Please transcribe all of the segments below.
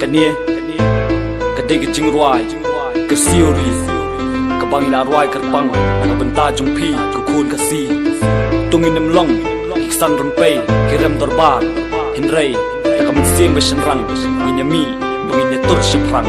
Kania Kadai ke jing ruai Ke siori Ke bangila ruai kerpang Naka benta jumpi Ke kun kasi Tungin nemlong Iksan rempei Kirem dorbar Hinrei Naka mensiang besenrang Winyami Tungin nyetur seprang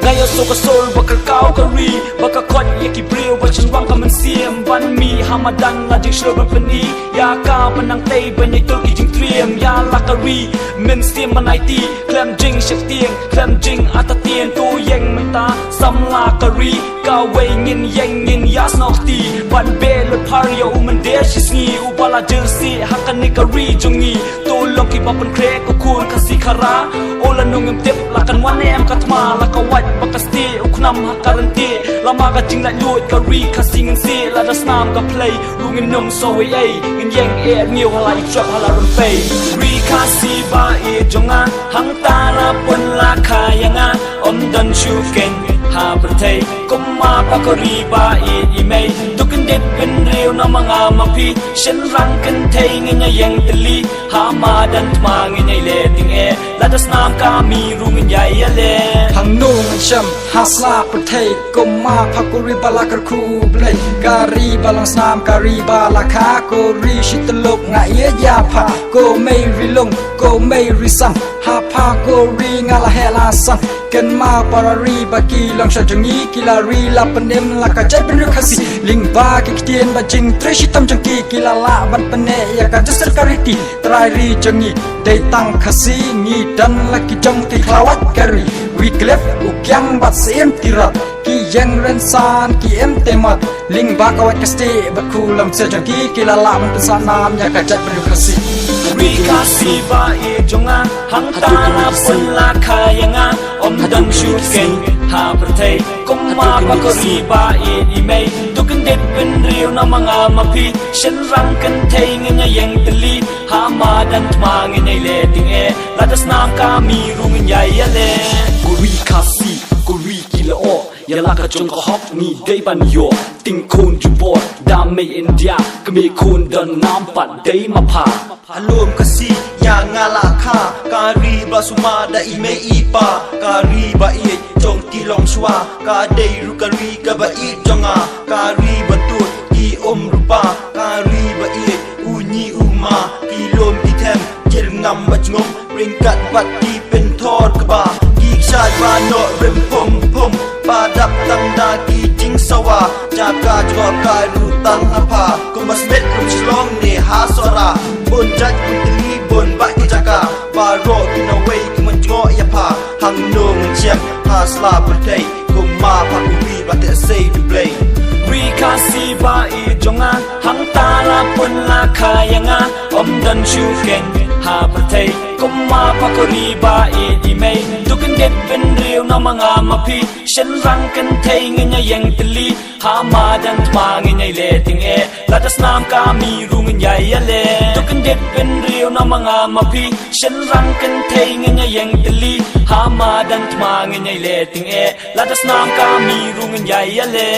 Ngayon so kasol bakal kau kari Baka kot ya kibril Bachan wang ka mensiam Ban mi hamadan la jing shlo berpeni Ya ka menang tay Banyay tul ki jing triam Ya lakari Mensiam manay ti Klem jing shek tiang Klem jing atatien Tu yang menta Sam lakari Kau way ngin yang ngin yas nok ti Ban be le par ya umen der shisngi Ubala jelsi Hakan ni kari jungi Tu lok ki bapan krek Ukun kasi kara Ola nungem tip Lakan wanem katma Laka wat Bakasti uknam hakaranti Lama ka jing la luot ka ri kasing si La das nam ka play Rungin nung so we ay Ngin yang e ngiw hala iktrap hala rumpay Ri kasi ba e jonga Hang tara pun la kaya nga Om dan shuken ha bertay Kuma pa ko ri ba e imay Dukin dit bin rew na mga mapi Shen rang kan tay Ngin yang tali Hama dan tma ngin ay leting e La das nam kami rungin yay ale Hang nung Sham hasla pertai Koma pakuri balakar ku blay Kari balang snam kari balaka Ko ri shitalok nga iya yapa Ko may rilong ko may risam Hapa ko ri ngala helasan Ken ma para ri baki lang sya jangi Kila ri la penem la kajay penru kasi Ling ba kikitien ba jing tre shitam jangki Kila la ban pene ya kajasar kariti Trai ri jangi day tang kasi Ngi dan laki jang ti klawat kari Wi klep ukyang bat siem tirat Ki yang rensan ki em temat Ling ba kawat kasti Bakulam sejangki Kila la ban pesanam ya kajay penru kasi Ri kasi ba e jonga Hang tara pun la kaya nga Om dan shuken ha bertay Kuma pa ko ri ba e imay Dukin dit bin rew na mga mapi Shen rang kan tay Nganya yang tali Hama dan tma nganyay leting e Ladas nam kami rungin yay ale Kuri kasi Kuri kila o Yala ka jong ka hok ni day ban yo Ting kun jubor Dame India Kami kun dan nampat day mapa Alum kasi yang ngalaka Kari basuma da ime ipa Kari bait jong tilong shwa Kadai rukari ka bait jonga Kari batut ki rupa Kari bait unyi uma Kilom item kirngam bajngom Ringkat bat ki pentor keba Ki syad bano rem pom pom Padap tang da ki jing sawa Jaga jwa karu tang apa Kumbas met rum shlong ni hasora Bon jat kuntili bon bak ki jaka Baro kinaway kumanjngo yapa Hang nung chiam hasla bertay Kuma pakuri batik say to play Ri kasi ba e jonga Hang tara pun la kaya nga Om dan shuken ha bertay Kuma pa ko ri ba e imay Dukin dit bin rew na mga mapi Shen rang kan tay Nganya yang tali Hama dan tma nganyay leting e Ladas nam kami rungin yay ale Dukin dit bin rew na mga mapi Shen rang kan tay Nganya yang tali Hama dan tma nganyay leting e Ladas nam kami rungin yay ale